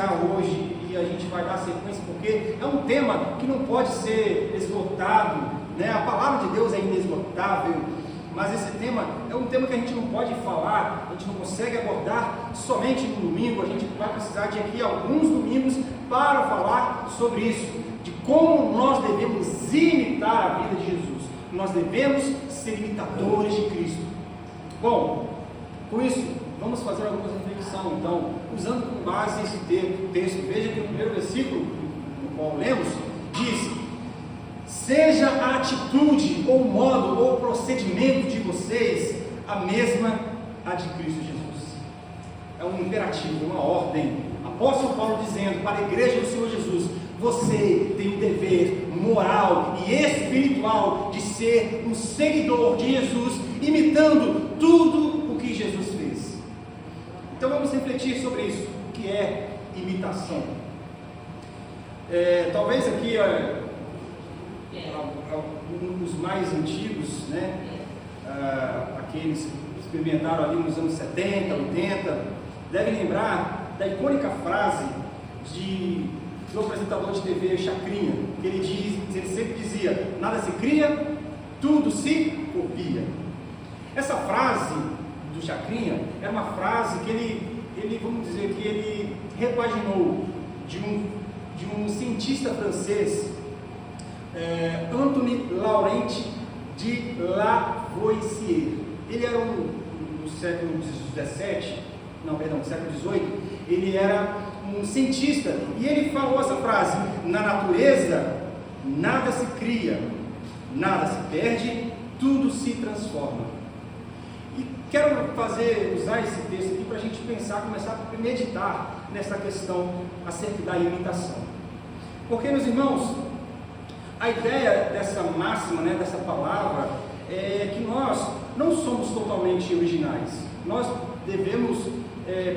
iniciar hoje e a gente vai dar sequência, porque é um tema que não pode ser esgotado, né? A palavra de Deus é inesgotável, mas esse tema é um tema que a gente não pode falar, a gente não consegue abordar somente no domingo. A gente vai precisar de aqui alguns domingos para falar sobre isso, de como nós devemos imitar a vida de Jesus. Nós devemos ser imitadores de Cristo. Bom, com isso, vamos fazer algumas reflexões, então, usando como base esse texto. Veja que no primeiro versículo, no qual lemos, diz: seja a atitude, ou modo, ou procedimento de vocês a mesma a de Cristo Jesus. É um imperativo, uma ordem. Apóstolo Paulo dizendo para a igreja do Senhor Jesus: você tem o dever moral e espiritual de ser um seguidor de Jesus, imitando tudo o que Jesus fez. Então vamos refletir sobre isso, o que é imitação. Talvez aqui os mais antigos, né, aqueles que experimentaram ali nos anos 70, 80, devem lembrar da icônica frase do apresentador de TV Chacrinha, que ele sempre dizia: nada se cria, tudo se copia. Essa frase do Chacrinha era uma frase que ele vamos dizer que ele repaginou de um cientista francês, Antoine Laurent de Lavoisier. Ele era no século XVIII, ele era um cientista, e ele falou essa frase: na natureza nada se cria, nada se perde, tudo se transforma. E quero usar esse texto aqui para a gente pensar, começar a meditar nessa questão acerca da imitação. Porque, meus irmãos, a ideia dessa máxima, né, dessa palavra, é que nós não somos totalmente originais. Nós devemos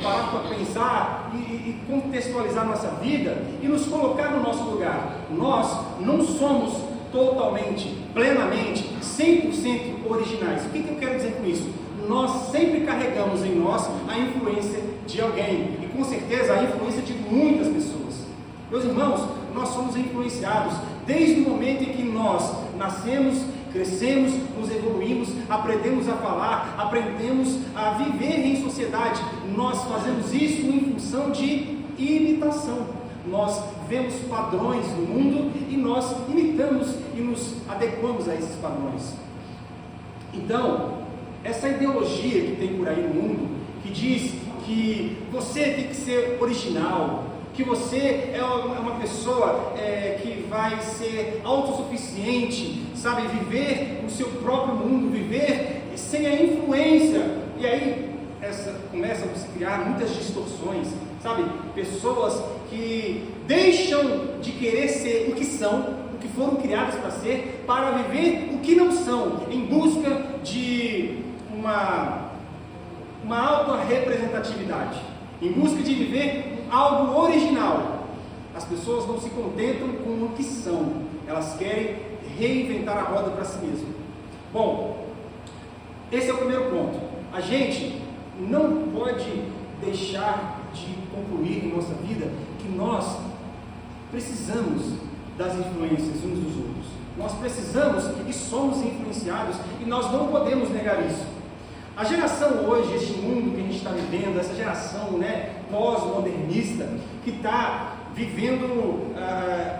parar para pensar e contextualizar nossa vida e nos colocar no nosso lugar. Nós não somos totalmente, plenamente, 100% originais. O que eu quero dizer com isso? Nós sempre carregamos em nós a influência de alguém, e com certeza a influência de muitas pessoas. Meus irmãos, nós somos influenciados desde o momento em que nós nascemos, crescemos, nos evoluímos, aprendemos a falar, aprendemos a viver em sociedade. Nós fazemos isso em função de imitação. Nós vemos padrões no mundo e nós imitamos e nos adequamos a esses padrões. Então, essa ideologia que tem por aí no mundo, que diz que você tem que ser original, que você é uma pessoa que vai ser autossuficiente, sabe, viver o seu próprio mundo, viver sem a influência, e aí começam a se criar muitas distorções, sabe, pessoas que deixam de querer ser o que são, o que foram criadas para ser, para viver o que não são, em busca de uma autorrepresentatividade, em busca de viver algo original. As pessoas não se contentam com o que são, elas querem reinventar a roda para si mesmas. Bom, esse é o primeiro ponto. A gente não pode deixar de concluir em nossa vida que nós precisamos das influências uns dos outros. Nós precisamos e somos influenciados, e nós não podemos negar isso. A geração hoje, este mundo que a gente está vivendo, essa geração, né, pós-modernista, que está vivendo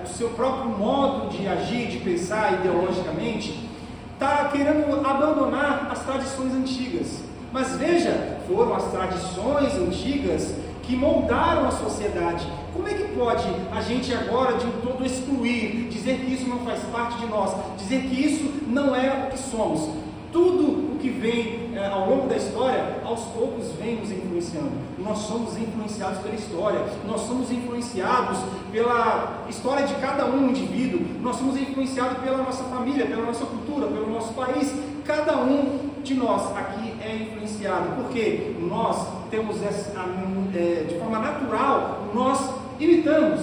o seu próprio modo de agir, de pensar ideologicamente, está querendo abandonar as tradições antigas. Mas veja, foram as tradições antigas que moldaram a sociedade. Como é que pode a gente agora de todo excluir, dizer que isso não faz parte de nós, dizer que isso não é o que somos? Tudo o que vem ao longo da história, aos poucos vem nos influenciando. Nós somos influenciados pela história, nós somos influenciados pela história de cada um indivíduo, nós somos influenciados pela nossa família, pela nossa cultura, pelo nosso país. Cada um de nós aqui é influenciado, porque nós temos de forma natural, nós imitamos,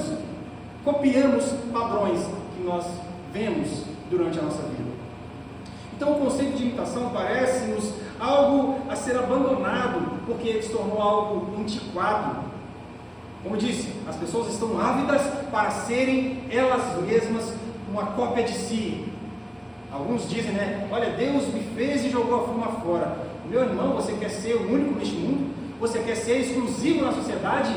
copiamos padrões que nós vemos durante a nossa vida. Então o conceito de imitação parece-nos algo a ser abandonado, porque ele se tornou algo antiquado. Como eu disse, as pessoas estão ávidas para serem elas mesmas uma cópia de si. Alguns dizem, né? Olha, Deus me fez e jogou a forma fora. Meu irmão, você quer ser o único neste mundo? Você quer ser exclusivo na sociedade?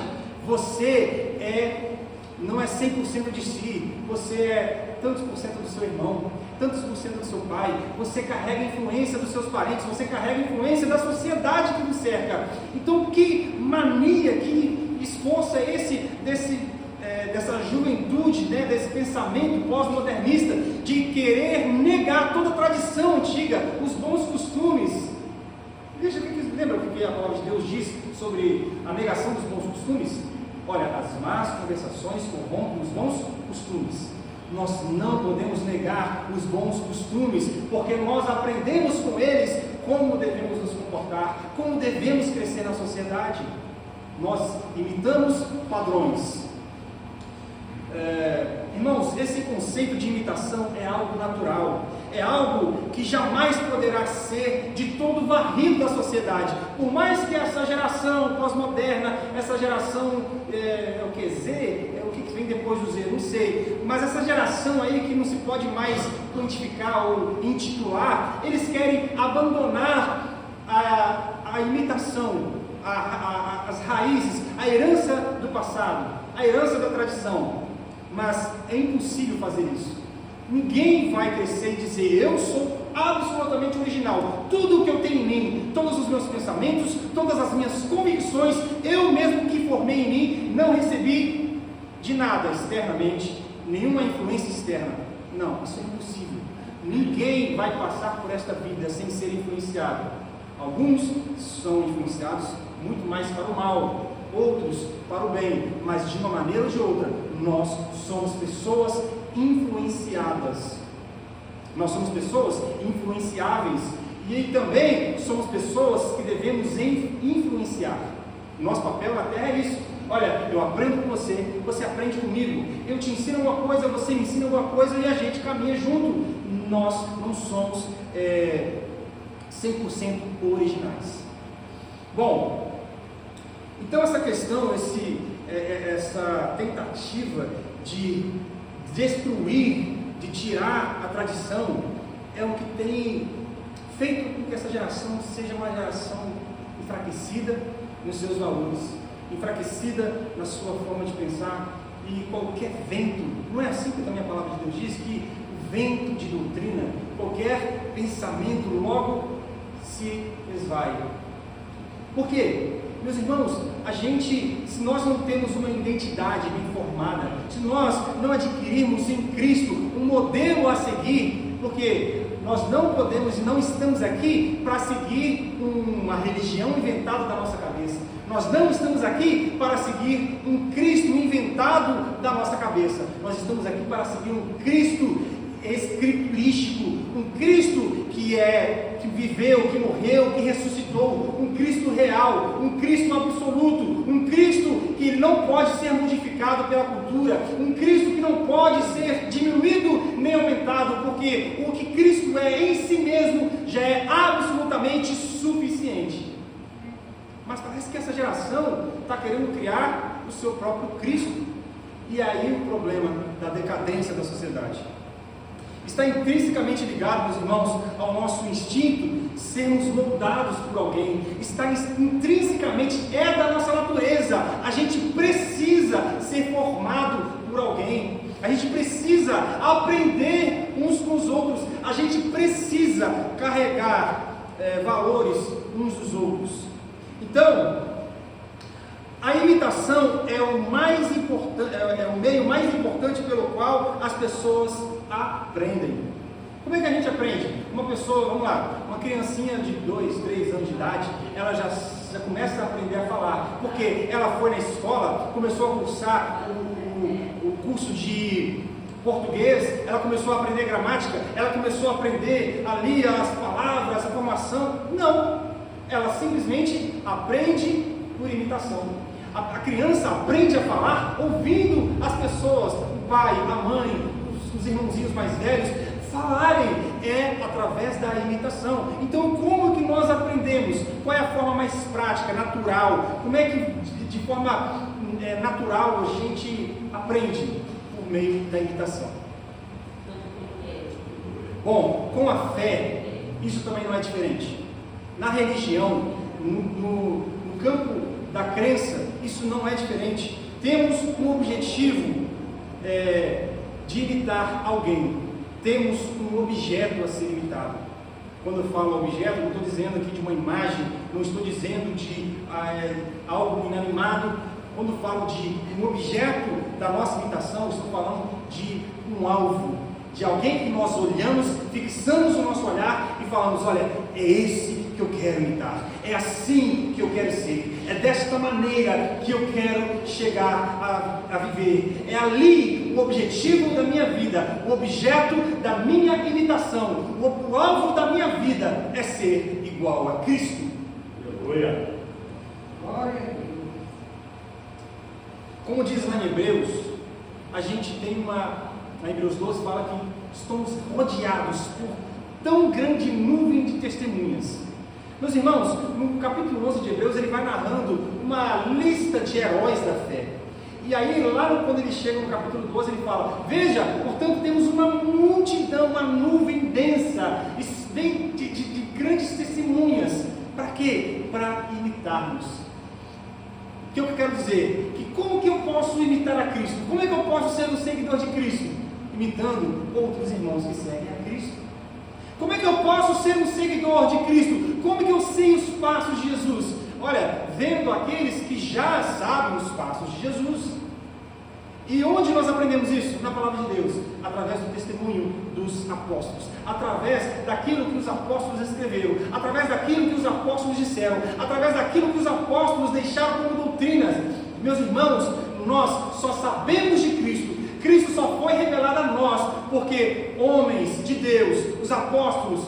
Você não é 100% de si. Você é tantos por cento do seu irmão, tantos por cento do seu pai. Você carrega a influência dos seus parentes. Você carrega a influência da sociedade que nos cerca. Então, que mania, que esforço é esse dessa juventude, né, desse pensamento pós-modernista de querer negar toda a tradição antiga, os bons costumes? Lembra o que a palavra de Deus diz sobre a negação dos bons costumes? Olha, as más conversações corrompem os bons costumes. Nós não podemos negar os bons costumes, porque nós aprendemos com eles como devemos nos comportar, como devemos crescer na sociedade. Nós imitamos padrões. Irmãos, esse conceito de imitação é algo natural, é algo que jamais poderá ser de todo varrido da sociedade. Por mais que essa geração pós-moderna, essa geração é o que? Z? É o que vem depois do Z? Não sei. Mas essa geração aí que não se pode mais quantificar ou intitular, eles querem abandonar a imitação, as raízes, a herança do passado, a herança da tradição. Mas é impossível fazer isso. Ninguém vai crescer e dizer: eu sou absolutamente original, tudo o que eu tenho em mim, todos os meus pensamentos, todas as minhas convicções, eu mesmo que formei em mim, não recebi de nada externamente, nenhuma influência externa. Não, isso é impossível. Ninguém vai passar por esta vida sem ser influenciado. Alguns são influenciados muito mais para o mal, outros para o bem, mas de uma maneira ou de outra, nós somos pessoas influenciadas. Nós somos pessoas influenciáveis e também somos pessoas que devemos influenciar. Nosso papel na terra é isso. Olha, eu aprendo com você, você aprende comigo, eu te ensino alguma coisa, você me ensina alguma coisa e a gente caminha junto. Nós não somos 100% originais. Bom, então essa questão, essa tentativa de destruir, de tirar a tradição, é o que tem feito com que essa geração seja uma geração enfraquecida nos seus valores, enfraquecida na sua forma de pensar, e qualquer vento, não é assim que também a palavra de Deus diz, que o vento de doutrina, qualquer pensamento logo se esvai. Por quê? Meus irmãos, se nós não temos uma identidade bem formada, se nós não adquirirmos em Cristo um modelo a seguir, porque nós não podemos e não estamos aqui para seguir uma religião inventada da nossa cabeça, nós não estamos aqui para seguir um Cristo inventado da nossa cabeça, nós estamos aqui para seguir um Cristo escriturístico, um Cristo que viveu, que morreu, que ressuscitou, um Cristo real, um Cristo absoluto, um Cristo que não pode ser modificado pela cultura, um Cristo que não pode ser diminuído nem aumentado, porque o que Cristo é em si mesmo já é absolutamente suficiente. Mas parece que essa geração está querendo criar o seu próprio Cristo, e aí o problema da decadência da sociedade está intrinsecamente ligado, meus irmãos, ao nosso instinto sermos moldados por alguém. Está intrinsecamente, é da nossa natureza. A gente precisa ser formado por alguém. A gente precisa aprender uns com os outros. A gente precisa carregar valores uns dos outros. Então, a imitação é o meio mais importante pelo qual as pessoas aprendem. Como é que a gente aprende? Uma pessoa, vamos lá, uma criancinha de 2, 3 anos de idade, ela já começa a aprender a falar, porque ela foi na escola, começou a cursar o curso de português, ela começou a aprender gramática, ela começou a aprender ali as palavras, a formação. Não, ela simplesmente aprende por imitação. A criança aprende a falar ouvindo as pessoas, o pai, a mãe, os irmãozinhos mais velhos falarem, através da imitação. Então, como que nós aprendemos? Qual é a forma mais prática, natural? Como é que, de forma natural, a gente aprende por meio da imitação. Bom, com a fé, isso também não é diferente. Na religião, no campo da crença, isso não é diferente. Temos um objetivo de imitar alguém. Temos um objeto a ser imitado. Quando eu falo objeto, não estou dizendo aqui de uma imagem, não estou dizendo de algo inanimado. Quando falo de um objeto da nossa imitação, estou falando de um alvo, de alguém que nós olhamos, fixamos o nosso olhar e falamos: olha, é esse que eu quero imitar, é assim que eu quero ser, é desta maneira que eu quero chegar a viver, é ali o objetivo da minha vida, o objeto da minha imitação, o alvo da minha vida é ser igual a Cristo. Aleluia! Glória a Deus! Como diz lá em Hebreus, a gente tem na Hebreus 12 fala que estamos rodeados por tão grande nuvem de testemunhas. Meus irmãos, no capítulo 11 de Hebreus, ele vai narrando uma lista de heróis da fé. E aí, lá quando ele chega no capítulo 12, ele fala: veja, portanto, temos uma multidão, uma nuvem densa, de grandes testemunhas. Para quê? Para imitarmos. O que eu quero dizer? Que como que eu posso imitar a Cristo? Como é que eu posso ser um seguidor de Cristo? Imitando outros irmãos que seguem a Cristo. Como é que eu posso ser um seguidor de Cristo? Como é que eu sei os passos de Jesus? Olha, vendo aqueles que já sabem os passos de Jesus. E onde nós aprendemos isso? Na palavra de Deus, através do testemunho dos apóstolos, através daquilo que os apóstolos escreveram, através daquilo que os apóstolos disseram, através daquilo que os apóstolos deixaram como doutrinas. Meus irmãos, nós só sabemos de Cristo. Cristo só foi revelado a nós porque homens de Deus, os apóstolos,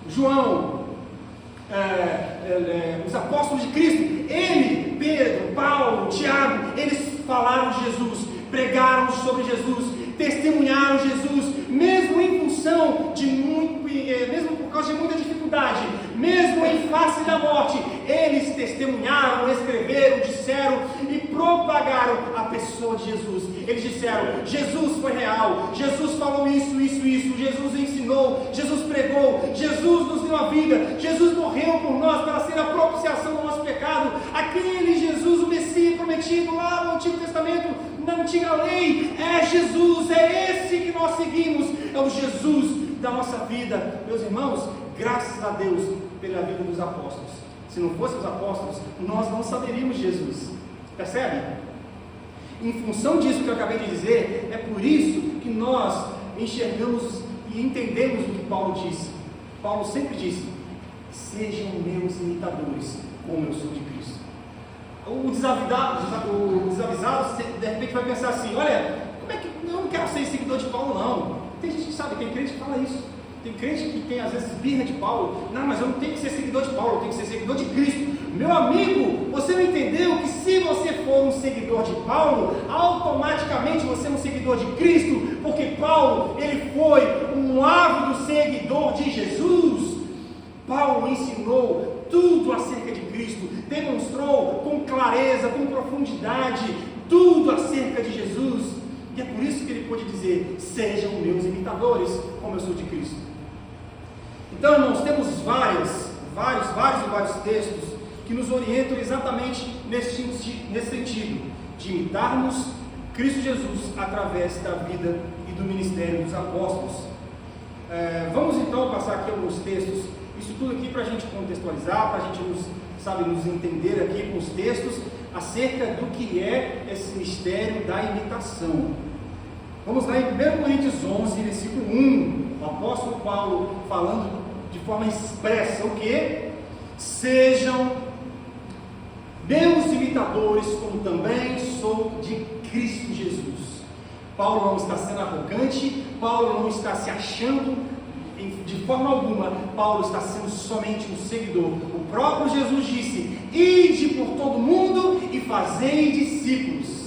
João, os apóstolos de Cristo, ele, Pedro, Paulo, Tiago, eles falaram de Jesus, pregaram sobre Jesus, testemunharam Jesus, mesmo em função de mesmo por causa de muita dificuldade, mesmo em face da morte, eles testemunharam, escreveram, disseram e propagaram a pessoa de Jesus. Eles disseram: Jesus foi real, Jesus falou isso, Jesus ensinou, Jesus pregou, Jesus nos deu a vida, Jesus morreu por nós para ser a propiciação do nosso pecado. Aquele Jesus, o Messias prometido lá no Antigo Testamento, na antiga lei, é Jesus, é esse que nós seguimos, é o Jesus da nossa vida. Meus irmãos, graças a Deus pela vida dos apóstolos. Se não fossem os apóstolos, nós não saberíamos Jesus. Percebe? Em função disso que eu acabei de dizer, é por isso que nós enxergamos e entendemos o que Paulo disse. Paulo sempre disse: sejam meus imitadores, como eu sou de Cristo. O desavisado de repente vai pensar assim: olha, como é que eu não quero ser seguidor de Paulo, não. Tem gente que sabe, tem crente que fala isso. Tem crente que tem às vezes birra de Paulo. Não, mas eu não tenho que ser seguidor de Paulo, eu tenho que ser seguidor de Cristo. Meu amigo, você não entendeu que se você for um seguidor de Paulo, automaticamente você é um seguidor de Cristo, porque Paulo, ele foi um ávido seguidor de Jesus. Paulo ensinou tudo acerca de Cristo, demonstrou com clareza, com profundidade, tudo acerca de Jesus. E é por isso que ele pôde dizer: sejam meus imitadores, como eu sou de Cristo. Então, irmãos, temos vários textos que nos orientam exatamente nesse sentido, de imitarmos Cristo Jesus através da vida e do ministério dos apóstolos. Vamos então passar aqui alguns textos, isso tudo aqui para a gente contextualizar, para a gente nos entender aqui com os textos acerca do que é esse mistério da imitação. Vamos lá em 1 Coríntios 11, versículo 1, o apóstolo Paulo falando de forma expressa o que? Sejam meus imitadores, como também sou de Cristo Jesus. Paulo não está sendo arrogante, Paulo não está se achando de forma alguma, Paulo está sendo somente um seguidor. O próprio Jesus disse: ide por todo mundo e fazei discípulos.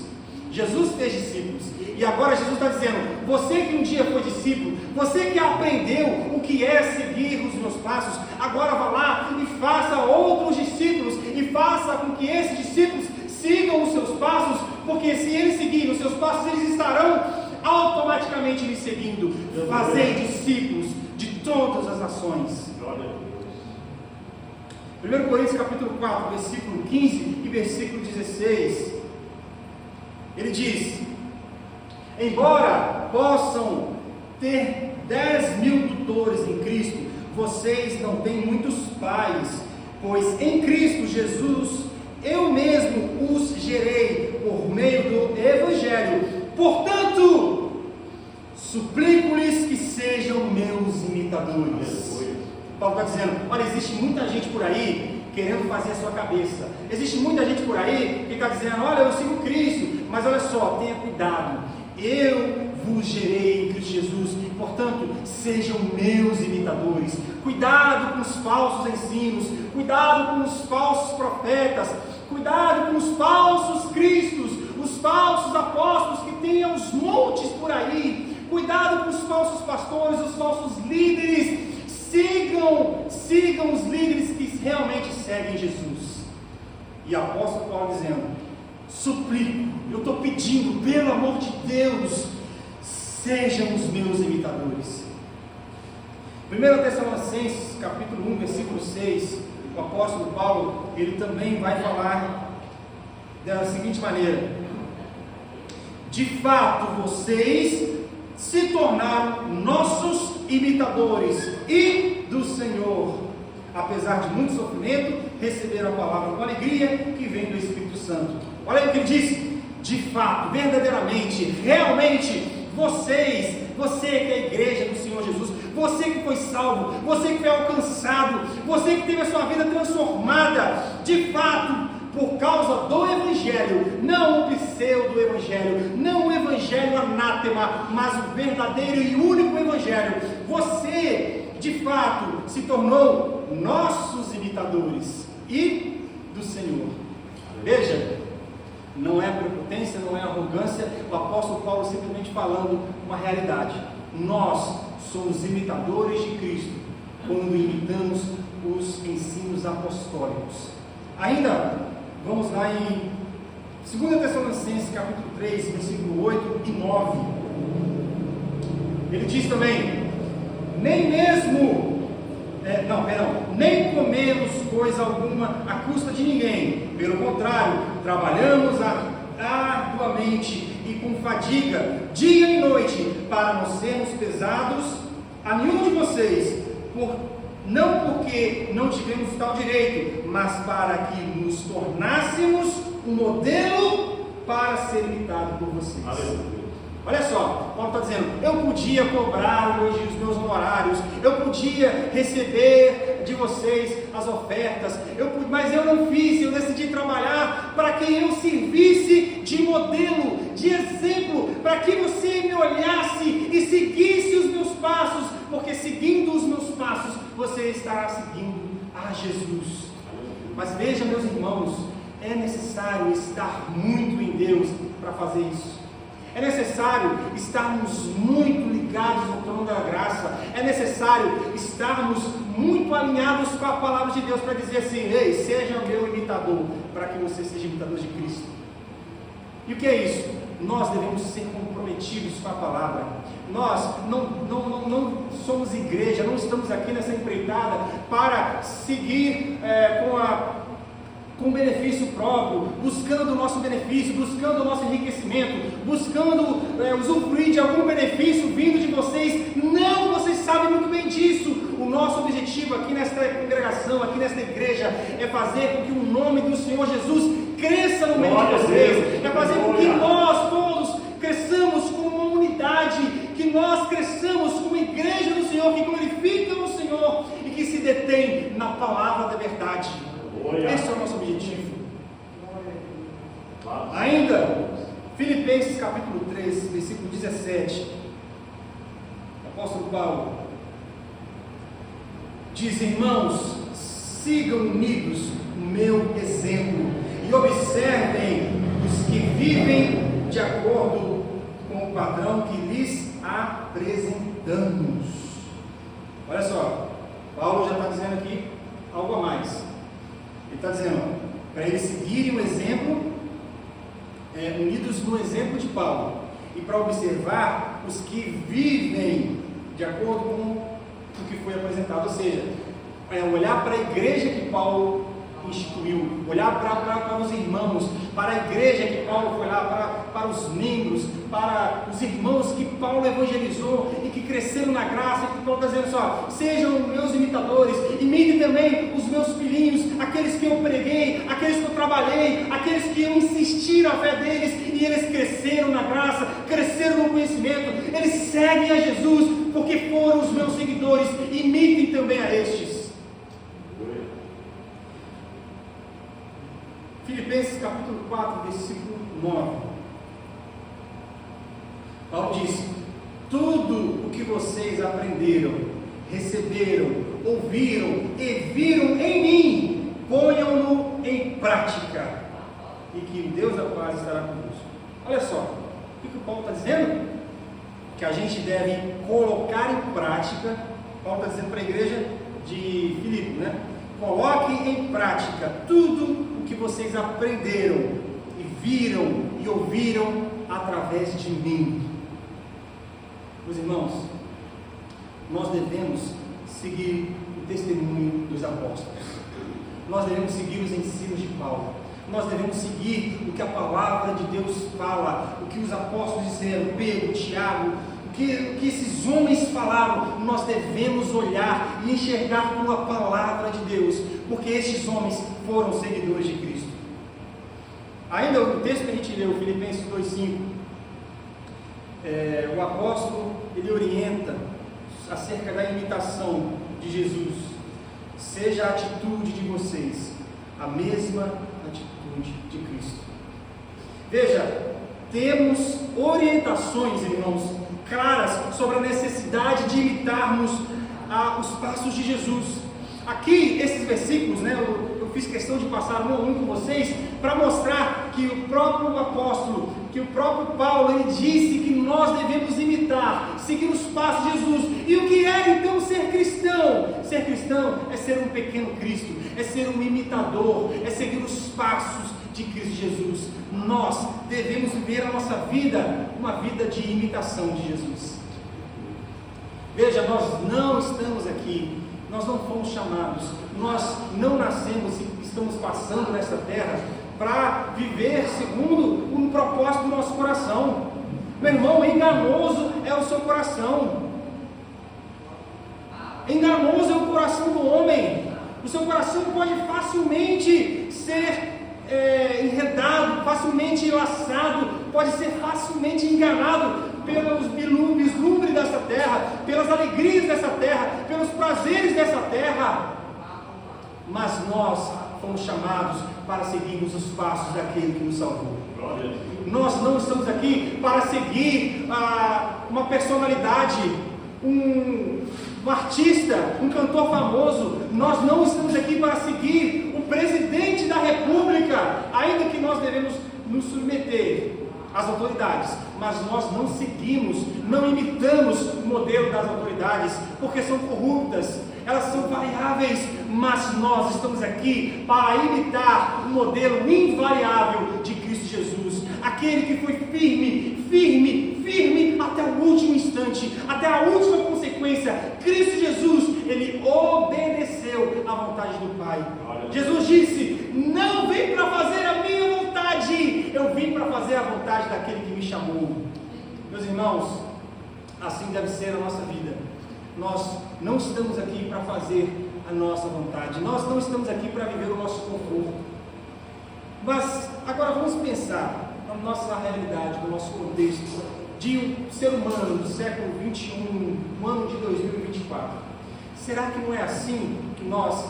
Jesus fez discípulos, e agora Jesus está dizendo: você que um dia foi discípulo, você que aprendeu o que é seguir os meus passos, agora vá lá e faça outros discípulos, e faça com que esses discípulos sigam os seus passos, porque se eles seguirem os seus passos, eles estarão automaticamente lhe seguindo. Fazei discípulos de todas as nações. 1 Coríntios capítulo 4, versículo 15 e versículo 16, ele diz: embora possam ter 10.000 tutores em Cristo, vocês não têm muitos pais, pois em Cristo Jesus eu mesmo os gerei por meio do Evangelho. Portanto, suplico-lhes que sejam meus imitadores. Paulo está dizendo: olha, existe muita gente por aí querendo fazer a sua cabeça. Existe muita gente por aí que está dizendo: olha, eu sigo Cristo, mas olha só, tenha cuidado. Eu vos gerei em Cristo Jesus, portanto, sejam meus imitadores. Cuidado com os falsos ensinos, cuidado com os falsos profetas, cuidado com os falsos cristos, os falsos apóstolos que tem aos montes por aí. Cuidado com os falsos pastores, os falsos líderes. Sigam os líderes que realmente seguem Jesus. E o apóstolo Paulo dizendo: suplico, eu estou pedindo, pelo amor de Deus, sejam os meus imitadores. 1 Tessalonicenses capítulo 1, versículo 6, o apóstolo Paulo, ele também vai falar da seguinte maneira: de fato vocês se tornaram nossos imitadores e do Senhor. Apesar de muito sofrimento, receberam a palavra com alegria que vem do Espírito Santo. Olha o que ele diz: de fato, verdadeiramente, realmente, você que é a igreja do Senhor Jesus, você que foi salvo, você que foi alcançado, você que teve a sua vida transformada, de fato, por causa do Evangelho, não o pseudo-evangelho, não o evangelho anátema, mas o verdadeiro e único Evangelho, você, de fato, se tornou nossos imitadores e do Senhor. Veja, não é prepotência, não é arrogância, o apóstolo Paulo simplesmente falando uma realidade. Nós somos imitadores de Cristo quando imitamos os ensinos apostólicos. Ainda, vamos lá em 2 Tessalonicenses capítulo 3, versículo 8 e 9. Ele diz também: nem comemos coisa alguma à custa de ninguém, pelo contrário, trabalhamos arduamente e com fadiga, dia e noite, para não sermos pesados a nenhum de vocês, não porque não tivemos tal direito, mas para que nos tornássemos um modelo para ser imitado por vocês. Aleluia. Olha só, Paulo está dizendo: eu podia cobrar os meus honorários, eu podia receber de vocês as ofertas, mas eu não fiz. Eu decidi trabalhar para que eu servisse de modelo, de exemplo, para que você me olhasse e seguisse os meus passos, porque seguindo os meus passos, você estará seguindo a Jesus. Mas veja, meus irmãos, é necessário estar muito em Deus para fazer isso. É necessário estarmos muito ligados no trono da graça. É necessário estarmos muito alinhados com a palavra de Deus para dizer assim: ei, seja meu imitador, para que você seja imitador de Cristo. E o que é isso? Nós devemos ser comprometidos com a palavra. Nós não somos igreja, não estamos aqui nessa empreitada para seguir com benefício próprio, buscando o nosso benefício, buscando o nosso enriquecimento, buscando usufruir de algum benefício vindo de vocês. Não, vocês sabem muito bem disso. O nosso objetivo aqui nesta congregação, aqui nesta igreja, é fazer com que o nome do Senhor Jesus cresça no meio de vocês, é fazer com que nós todos cresçamos como uma unidade, que nós cresçamos como igreja do Senhor, que glorifica o Senhor e que se detém na palavra da verdade. Esse é o nosso objetivo. Ainda, Filipenses capítulo 3, versículo 17, o apóstolo Paulo diz: irmãos, sigam unidos o meu exemplo e observem os que vivem de acordo com o padrão que lhes apresentamos. Olha só, Paulo já está dizendo aqui algo a mais. Ele está dizendo para eles seguirem o exemplo unidos no exemplo de Paulo e para observar os que vivem de acordo com o que foi apresentado, ou seja, olhar para a igreja que Paulo instituiu, olhar para os irmãos, para a igreja que Paulo foi lá, para os membros, para os irmãos que Paulo evangelizou e que cresceram na graça, que Paulo está dizendo só, sejam meus imitadores, imitem também os meus filhinhos, aqueles que eu preguei, aqueles que eu trabalhei, aqueles que eu insisti na fé deles, e eles cresceram na graça, cresceram no conhecimento, eles seguem a Jesus, porque foram os meus seguidores, imitem também a estes. Filipenses capítulo 4, versículo 9. Paulo diz: tudo o que vocês aprenderam, receberam, ouviram e viram em mim, ponham-no em prática, e que o Deus da paz estará conosco. Olha só, o que o Paulo está dizendo? Que a gente deve colocar em prática. Paulo está dizendo para a igreja de Filipe, né? Coloquem em prática tudo que vocês aprenderam e viram e ouviram através de mim. Meus irmãos, nós devemos seguir o testemunho dos apóstolos, nós devemos seguir os ensinos de Paulo, nós devemos seguir o que a palavra de Deus fala, o que os apóstolos disseram, Pedro, Tiago, o que esses homens falaram. Nós devemos olhar e enxergar pela palavra de Deus, porque estes homens foram seguidores de Cristo. Ainda o texto que a gente leu, Filipenses 2,5, o apóstolo ele orienta acerca da imitação de Jesus. Seja a atitude de vocês a mesma atitude de Cristo. Veja, temos orientações, irmãos, claras sobre a necessidade de imitarmos os passos de Jesus. Aqui, esses versículos, né, eu fiz questão de passar um a um com vocês, para mostrar que o próprio apóstolo, que o próprio Paulo, ele disse que nós devemos imitar, seguir os passos de Jesus. E o que é então ser cristão? Ser cristão é ser um pequeno Cristo, é ser um imitador, é seguir os passos de Cristo Jesus. Nós devemos viver a nossa vida, uma vida de imitação de Jesus. Veja, nós não estamos aqui, nós não fomos chamados, nós não nascemos e estamos passando nessa terra para viver segundo o propósito do nosso coração. Meu irmão, enganoso é o seu coração, enganoso é o coração do homem. O seu coração pode facilmente ser enredado, facilmente laçado, pode ser facilmente enganado pelos vislumbres dessa terra, pelas alegrias dessa terra, pelos prazeres dessa terra. Mas nós fomos chamados para seguirmos os passos daquele que nos salvou. Nós não estamos aqui para seguir uma personalidade, um artista, um cantor famoso. Nós não estamos aqui para seguir o presidente da república, ainda que nós devemos nos submeter às autoridades, mas nós não seguimos, não imitamos o modelo das autoridades, porque são corruptas, elas são variáveis, mas nós estamos aqui para imitar o modelo invariável de Cristo Jesus, aquele que foi firme até o último instante, até a última consequência. Cristo Jesus, ele obedeceu à vontade do Pai. Jesus disse: não vim para fazer a minha vontade, eu vim para fazer a vontade daquele que me chamou. Meus irmãos, assim deve ser a nossa vida. Nós não estamos aqui para fazer a nossa vontade, nós não estamos aqui para viver o nosso conforto. Mas agora vamos pensar na nossa realidade, no nosso contexto de um ser humano do século 21, no ano de 2024. Será que não é assim que nós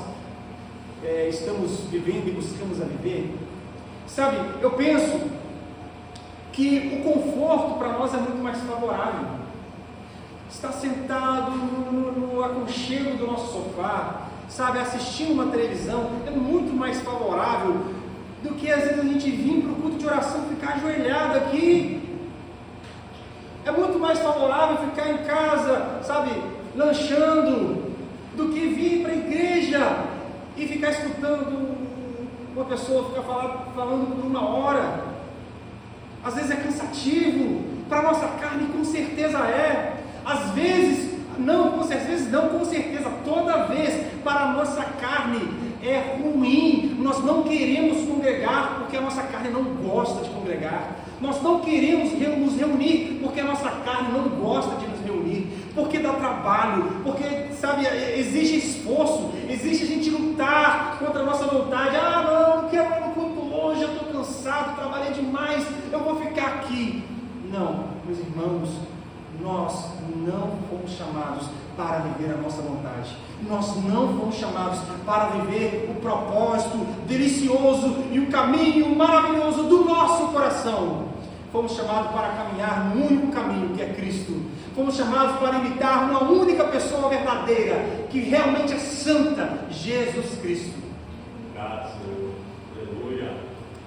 estamos vivendo e buscamos a viver? Sabe, eu penso que o conforto para nós é muito mais favorável. Estar sentado no aconchego do nosso sofá, sabe, assistindo uma televisão, é muito mais favorável do que às vezes a gente vir para o culto de oração e ficar ajoelhado aqui. É muito mais favorável ficar em casa, sabe, lanchando, do que vir para a igreja e ficar escutando uma pessoa ficar falando por uma hora. às vezes é cansativo, para a nossa carne com certeza é, às vezes não, com certeza, toda vez para a nossa carne é ruim, nós não queremos congregar porque a nossa carne não gosta de congregar, nós não queremos nos reunir porque a nossa carne não gosta de nos reunir, porque dá trabalho, porque, sabe, exige esforço, exige a gente lutar contra a nossa vontade. Não quero ir no culto hoje, eu estou cansado, trabalhei demais, eu vou ficar aqui. Não, meus irmãos, nós não fomos chamados para viver a nossa vontade, nós não fomos chamados para viver o propósito delicioso e o caminho maravilhoso do nosso coração. Fomos chamados para caminhar no único caminho, que é Cristo. Fomos chamados para imitar uma única pessoa verdadeira, que realmente é santa, Jesus Cristo. Graças, aleluia.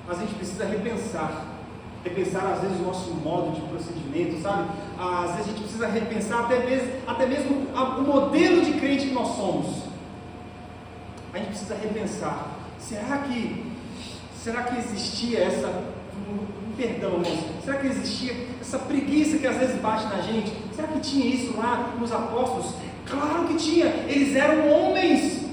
Mas a gente precisa repensar às vezes o nosso modo de procedimento, sabe? Às vezes a gente precisa repensar até mesmo o modelo de crente que nós somos. A gente precisa repensar, será que existia essa, perdão, irmãos, será que existia essa preguiça que às vezes bate na gente? Será que tinha isso lá nos apóstolos? Claro que tinha, eles eram homens,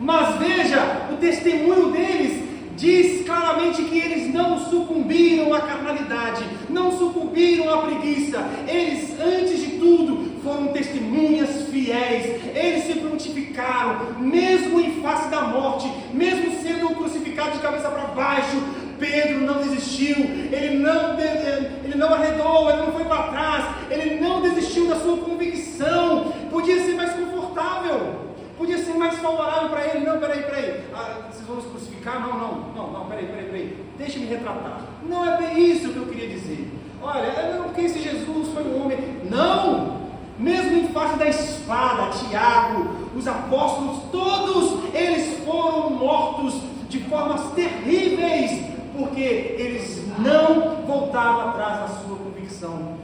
mas veja, o testemunho deles diz claramente que eles não sucumbiram à carnalidade, não sucumbiram à preguiça. Eles, antes de tudo, foram testemunhas fiéis. Eles se prontificaram, mesmo em face da morte, mesmo sendo crucificados de cabeça para baixo. Pedro não desistiu, ele não arredou, ele não foi para trás, ele não desistiu da sua convicção. Podia ser mais confortável, podia ser mais favorável para ele. Não, peraí, vocês vão nos crucificar? Não, peraí, deixa-me retratar. Não é bem isso que eu queria dizer. Olha, não, porque esse Jesus foi um homem. Não, mesmo em face da espada, Tiago, os apóstolos, todos eles foram mortos de formas terríveis, porque eles não voltaram atrás da sua convicção.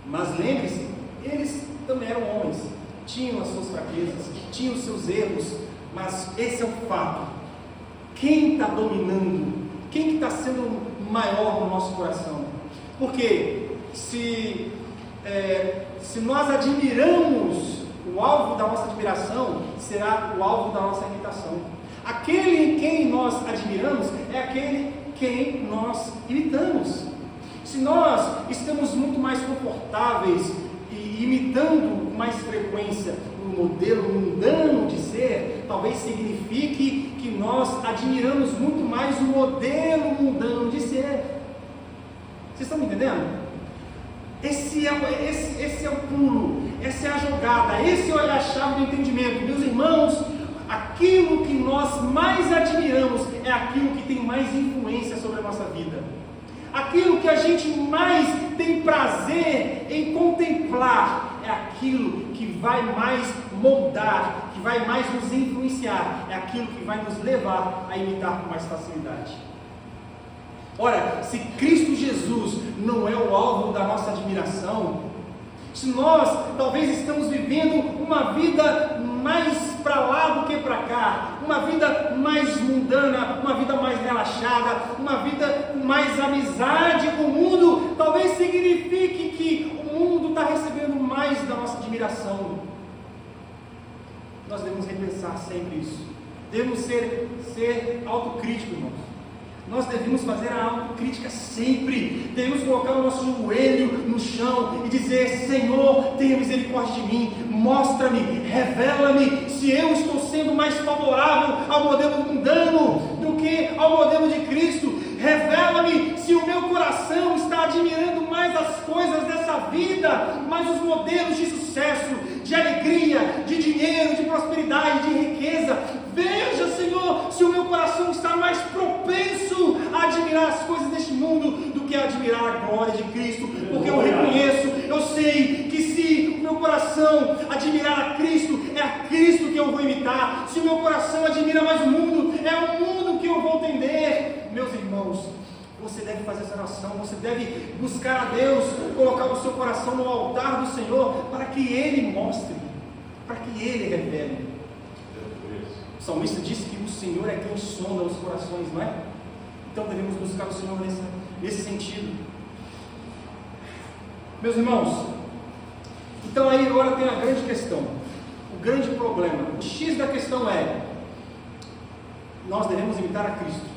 Mas lembre-se, eles também eram homens, tinham as suas fraquezas, tinham os seus erros, mas esse é o fato. Quem está dominando? Quem está sendo maior no nosso coração? Porque se nós admiramos, o alvo da nossa admiração será o alvo da nossa imitação. Aquele em quem nós admiramos é aquele quem nós imitamos. Se nós estamos muito mais confortáveis e imitando com mais frequência um modelo mundano de ser, talvez signifique que nós admiramos muito mais o modelo mundano de ser. Vocês estão me entendendo? Esse é o pulo, essa é a jogada, esse é a chave do entendimento. Meus irmãos, aquilo que nós mais admiramos é aquilo que tem mais influência sobre a nossa vida. Aquilo que a gente mais tem prazer em contemplar é aquilo que vai mais moldar, que vai mais nos influenciar, é aquilo que vai nos levar a imitar com mais facilidade. Ora, se Cristo Jesus não é o alvo da nossa admiração, se nós talvez estamos vivendo uma vida mais para lá do que para cá, uma vida mais mundana, uma vida mais relaxada, uma vida com mais amizade com o mundo, talvez signifique que o mundo está recebendo mais da nossa admiração. Nós devemos repensar sempre isso, devemos ser autocríticos, irmãos. Nós devemos fazer a autocrítica sempre, devemos colocar o nosso joelho no chão e dizer: Senhor, tenha misericórdia de mim, mostra-me, revela-me se eu estou sendo mais favorável ao modelo mundano do que ao modelo de Cristo. Revela-me se o meu coração está admirando mais as coisas dessa vida, mais os modelos de sucesso, de alegria, de dinheiro, de prosperidade, de riqueza. Veja, Senhor, se o meu coração está mais propenso a admirar as coisas deste mundo do que a admirar a glória de Cristo, porque eu reconheço, eu sei que se o meu coração admirar a Cristo, é a Cristo que eu vou imitar. Se o meu coração admira mais o mundo, é o mundo que eu vou atender. Meus irmãos, você deve fazer essa oração, você deve buscar a Deus, colocar o seu coração no altar do Senhor, para que Ele mostre, para que Ele revele. O salmista disse que o Senhor é quem sonda os corações, não é? Então devemos buscar o Senhor nesse sentido. Meus irmãos, então aí agora tem a grande questão, o grande problema, o X da questão é: nós devemos imitar a Cristo.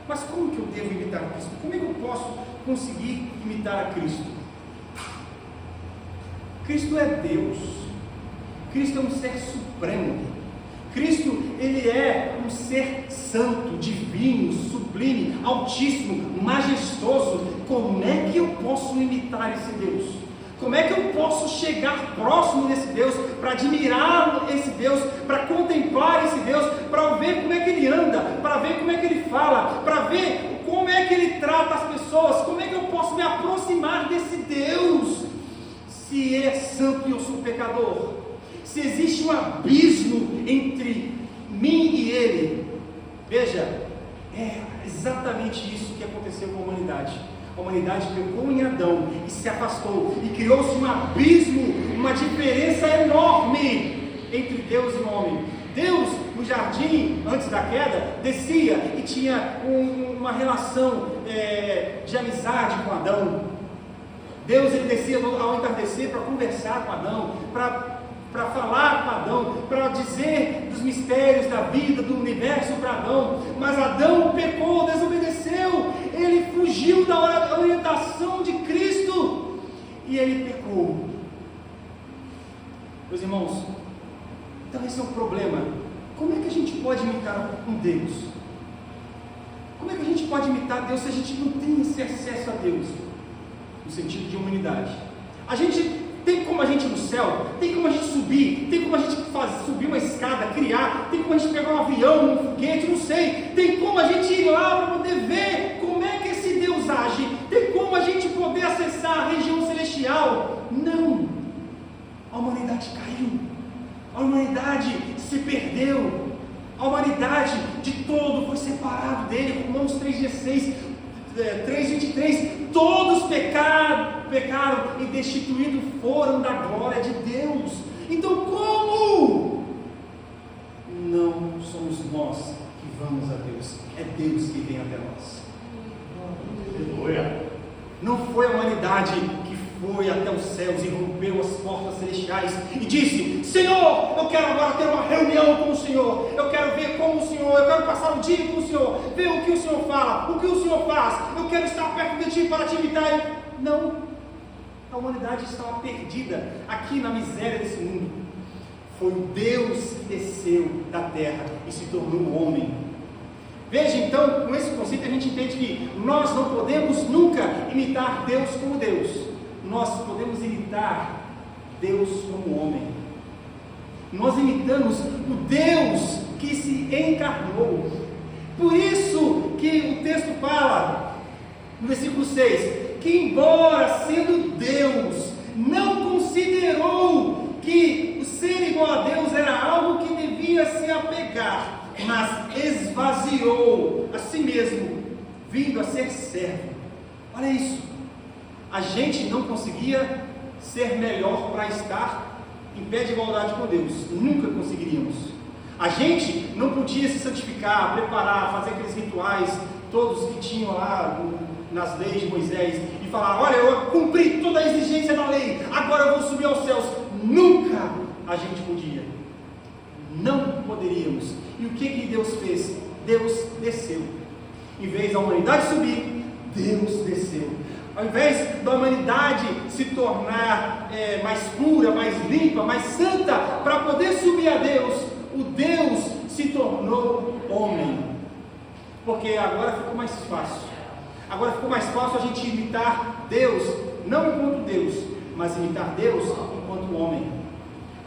Mas como que eu devo imitar a Cristo? Como é que eu posso conseguir imitar a Cristo? Cristo é Deus, Cristo é um ser supremo, Cristo, ele é um ser santo, divino, sublime, altíssimo, majestoso. Como é que eu posso imitar esse Deus? Como é que eu posso chegar próximo desse Deus, para admirar esse Deus, para contemplar esse Deus, para ver como é que ele anda, para ver como é que ele fala, para ver como é que ele trata as pessoas? Como é que eu posso me aproximar desse Deus, se ele é santo e eu sou pecador? Se existe um abismo entre mim e ele. Veja, é exatamente isso que aconteceu com a humanidade. A humanidade pecou em Adão e se afastou, e criou-se um abismo, uma diferença enorme entre Deus e o homem. Deus, no jardim, antes da queda, descia e tinha uma relação de amizade com Adão. Deus, ele descia ao entardecer para conversar com Adão, para falar com Adão, para dizer dos mistérios da vida, do universo para Adão. Mas Adão pecou, desobedeceu, ele fugiu da orientação de Cristo e ele pecou. Meus irmãos, então esse é o problema. Como é que a gente pode imitar um Deus? Como é que a gente pode imitar Deus se a gente não tem esse acesso a Deus? No sentido de humanidade. A gente tem como a gente ir no céu, tem como a gente subir, tem como a gente subir uma escada, criar, tem como a gente pegar um avião, um foguete, não sei, tem como a gente ir lá para poder ver como é que esse Deus age, tem como a gente poder acessar a região celestial. Não, a humanidade caiu, a humanidade se perdeu, a humanidade de todo foi separado dele. Romanos 3,16, 3,23, todos pecaram e destituídos foram da glória de Deus. Então como? Não somos nós que vamos a Deus, é Deus que vem até nós. Não foi a humanidade que foi até os céus e rompeu as portas celestiais e disse: Senhor, eu quero agora ter uma reunião com o Senhor, eu quero ver como o Senhor, eu quero passar um dia com o Senhor, ver o que o Senhor fala, o que o Senhor faz, eu quero estar perto de Ti para Te imitar. Não, a humanidade estava perdida aqui na miséria desse mundo. Foi Deus que desceu da terra e se tornou homem. Veja, então, com esse conceito a gente entende que nós não podemos nunca imitar Deus como Deus. Nós podemos imitar Deus como homem. Nós imitamos o Deus que se encarnou. Por isso que o texto fala, no versículo 6, que embora sendo Deus, não considerou que o ser igual a Deus era algo que devia se apegar, mas esvaziou a si mesmo, vindo a ser servo. Olha isso. A gente não conseguia ser melhor para estar em pé de igualdade com Deus. Nunca conseguiríamos. A gente não podia se santificar, preparar, fazer aqueles rituais, todos que tinham lá nas leis de Moisés, e falar: olha, eu cumpri toda a exigência da lei, agora eu vou subir aos céus. Nunca a gente podia. Não poderíamos. E o que Deus fez? Deus desceu. Em vez da humanidade subir, Deus desceu. Ao invés da humanidade se tornar mais pura, mais limpa, mais santa, para poder subir a Deus, o Deus se tornou homem. Porque agora ficou mais fácil. Agora ficou mais fácil a gente imitar Deus, não enquanto Deus, mas imitar Deus enquanto homem.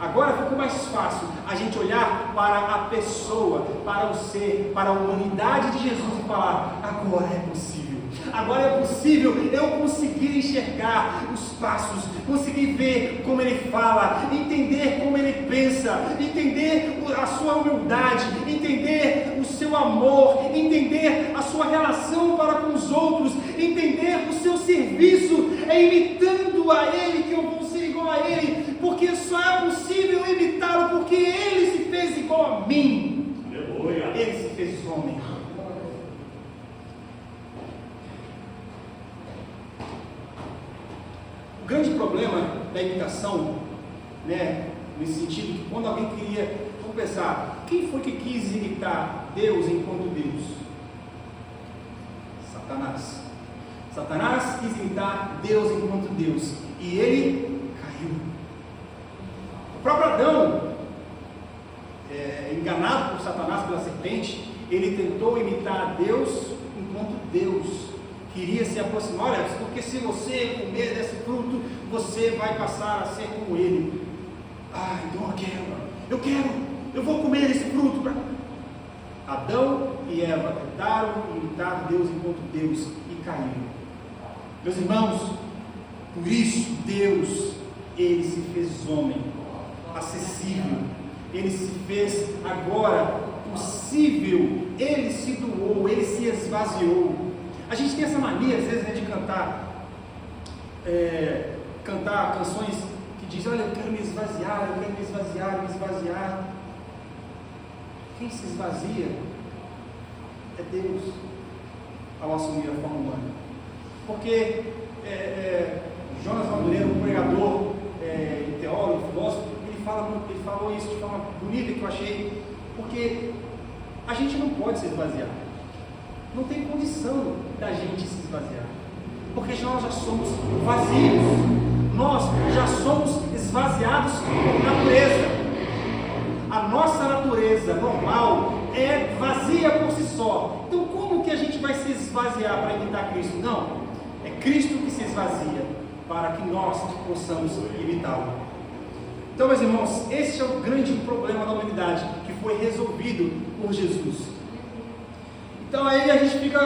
Agora ficou mais fácil a gente olhar para a pessoa, para o ser, para a humanidade de Jesus e falar: agora é possível. Agora é possível eu conseguir enxergar os passos, conseguir ver como ele fala, entender como ele pensa, entender a sua humildade, entender o seu amor, entender a sua relação para com os outros, entender o seu serviço. É imitando a ele que eu vou ser igual a ele, porque só é possível imitá-lo porque ele se fez igual a mim. Aleluia. Ele se fez homem. O grande problema da imitação, né, nesse sentido, que quando alguém queria, vamos pensar, quem foi que quis imitar Deus enquanto Deus? Satanás. Satanás quis imitar Deus enquanto Deus, e ele caiu. O próprio Adão, enganado por Satanás, pela serpente, ele tentou imitar Deus enquanto Deus. Queria se aproximar, olha, porque se você comer desse fruto, você vai passar a ser como ele. Ah, então eu vou comer esse fruto. Adão e Eva tentaram imitar Deus enquanto Deus e caíram. Meus irmãos, por isso Deus, ele se fez homem, acessível, ele se fez agora possível, ele se doou, ele se esvaziou. A gente tem essa mania, às vezes, né, de cantar canções que dizem, olha, eu quero me esvaziar, me esvaziar. Quem se esvazia é Deus, ao assumir a forma humana. Porque Jonas Madureira, um pregador, teólogo, filósofo, ele falou isso de forma bonita que eu achei, porque a gente não pode se esvaziar. Não tem condição da gente se esvaziar, porque nós já somos vazios, nós já somos esvaziados por natureza. A nossa natureza normal é vazia por si só. Então como que a gente vai se esvaziar para imitar Cristo? Não, é Cristo que se esvazia para que nós possamos imitá-lo. Então, meus irmãos, esse é o grande problema da humanidade, que foi resolvido por Jesus. Então aí a gente fica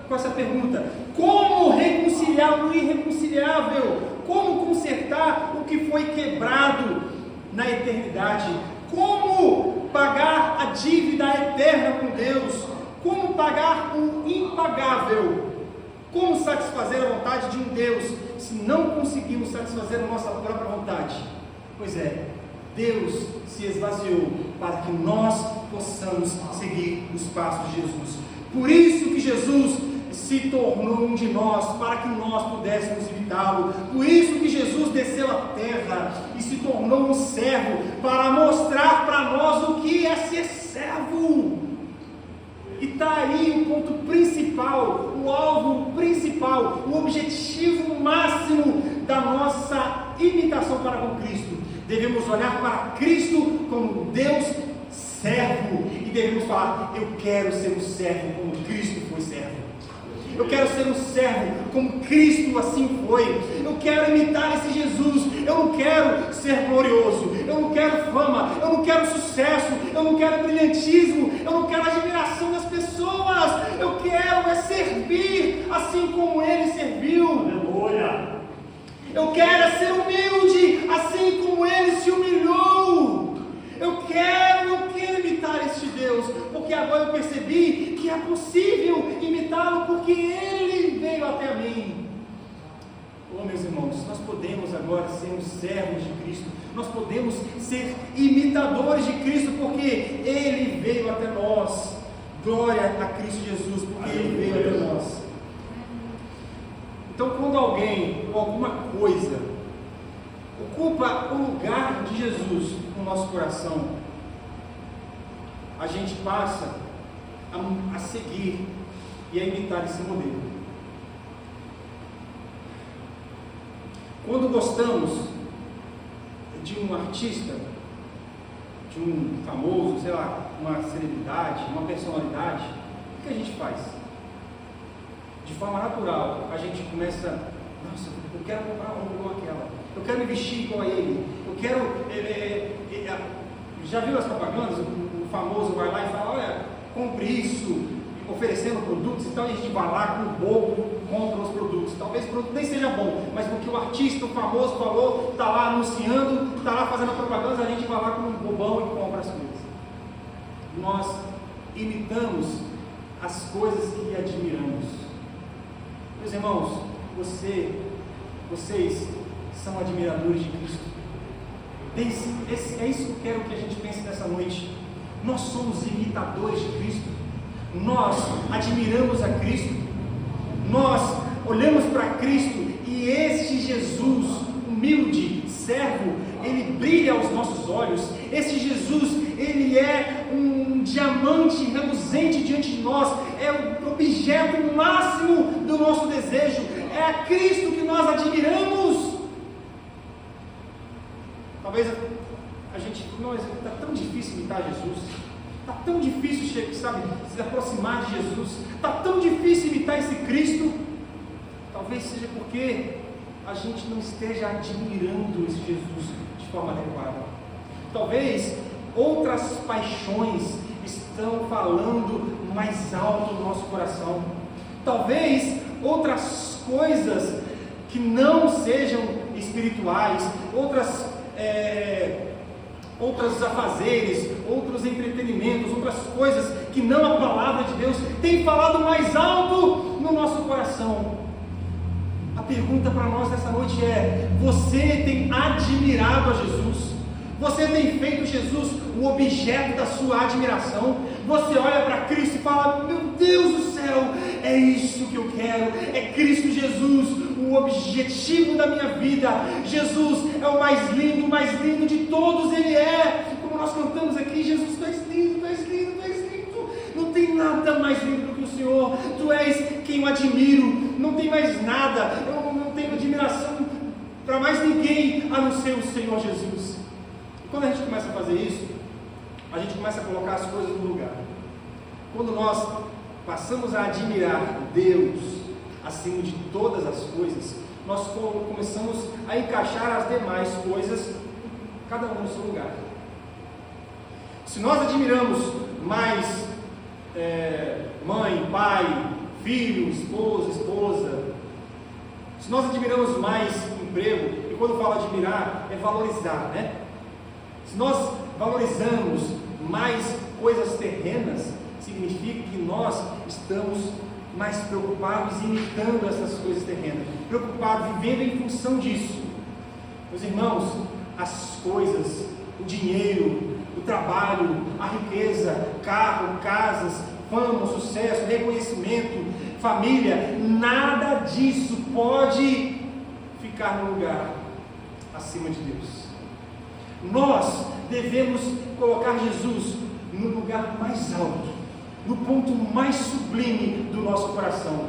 com essa pergunta: como reconciliar o irreconciliável? Como consertar o que foi quebrado na eternidade? Como pagar a dívida eterna com Deus? Como pagar o impagável? Como satisfazer a vontade de um Deus se não conseguimos satisfazer a nossa própria vontade? Pois é, Deus se esvaziou para que nós possamos seguir os passos de Jesus. Por isso que Jesus se tornou um de nós, para que nós pudéssemos imitá-lo. Por isso que Jesus desceu à terra e se tornou um servo, para mostrar para nós o que é ser servo. E está aí o ponto principal, o alvo principal, o objetivo máximo da nossa imitação para com Cristo. Devemos olhar para Cristo como Deus servo, e devemos falar: eu quero ser um servo como Cristo foi servo. Eu quero ser um servo como Cristo assim foi. Eu quero imitar esse Jesus. Eu não quero ser glorioso, eu não quero fama, eu não quero sucesso, eu não quero brilhantismo, eu não quero admiração das pessoas. Eu quero servir assim como Ele serviu. Aleluia. Eu quero ser humilde assim como Ele se humilhou. Eu quero imitar este Deus, porque agora eu percebi que é possível imitá-lo, porque Ele veio até mim. Oh, meus irmãos, nós podemos agora ser servos de Cristo, nós podemos ser imitadores de Cristo, porque Ele veio até nós. Glória a Cristo Jesus, porque Ele veio até nós. Então, quando alguém ou alguma coisa ocupa o lugar de Jesus no nosso coração, a gente passa a seguir e a imitar esse modelo. Quando gostamos de um artista, de um famoso, sei lá, uma celebridade, uma personalidade, o que a gente faz? De forma natural, a gente começa: nossa, eu quero comprar uma roupa igual aquela, eu quero me vestir igual a ele, eu quero... Já viu as propagandas? O famoso vai lá e fala: olha, compre isso, oferecendo produtos, então a gente vai lá com o bobo, compra os produtos. Talvez o produto nem seja bom, mas porque o artista, o famoso falou, está lá anunciando, está lá fazendo a propaganda, a gente vai lá com um bobão e compra as coisas. Nós imitamos as coisas que admiramos. Meus irmãos, vocês são admiradores de Cristo. É isso que eu quero que a gente pense nessa noite. Nós somos imitadores de Cristo. Nós admiramos a Cristo. Nós olhamos para Cristo e este Jesus humilde, servo, ele brilha aos nossos olhos. Esse Jesus, ele é um diamante reluzente diante de nós, é o objeto máximo do nosso desejo, é a Cristo que nós admiramos. Talvez a gente, está tão difícil imitar Jesus, está tão difícil, se aproximar de Jesus, está tão difícil imitar esse Cristo. Talvez seja porque a gente não esteja admirando esse Jesus de forma adequada. Talvez outras paixões estão falando mais alto no nosso coração. Talvez outras coisas que não sejam espirituais, outros afazeres, outros entretenimentos, outras coisas que não a palavra de Deus tem falado mais alto no nosso coração. A pergunta para nós nessa noite é: você tem admirado a Jesus? Você tem feito Jesus o objeto da sua admiração? Você olha para Cristo e fala: meu Deus do céu, é isso que eu quero, é Cristo Jesus, o objetivo da minha vida. Jesus é o mais lindo de todos, Ele é, como nós cantamos aqui: Jesus, tu és lindo, tu és lindo, tu és lindo, não tem nada mais lindo do que o Senhor, tu és quem eu admiro, não tem mais nada, eu não tenho admiração para mais ninguém a não ser o Senhor Jesus. E quando a gente começa a fazer isso, a gente começa a colocar as coisas no lugar. Quando nós passamos a admirar Deus acima de todas as coisas, nós começamos a encaixar as demais coisas, cada um no seu lugar. Se nós admiramos mais mãe, pai, filho, esposa, se nós admiramos mais emprego, e quando falo admirar, é valorizar, né? Se nós valorizamos mais coisas terrenas, significa que nós estamos mais preocupados imitando essas coisas terrenas, preocupados, vivendo em função disso. Meus irmãos, as coisas, o dinheiro, o trabalho, a riqueza, carro, casas, fama, sucesso, reconhecimento, família, nada disso pode ficar no lugar acima de Deus. Nós devemos colocar Jesus no lugar mais alto, no ponto mais sublime do nosso coração.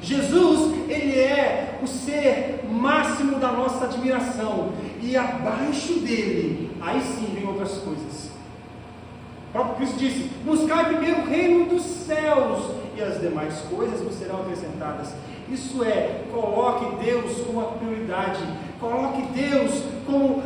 Jesus, Ele é o ser máximo da nossa admiração, e abaixo dele, aí sim vem outras coisas. O próprio Cristo disse: buscai primeiro o reino dos céus, e as demais coisas vos serão acrescentadas. Isso é, coloque Deus como a prioridade, coloque Deus como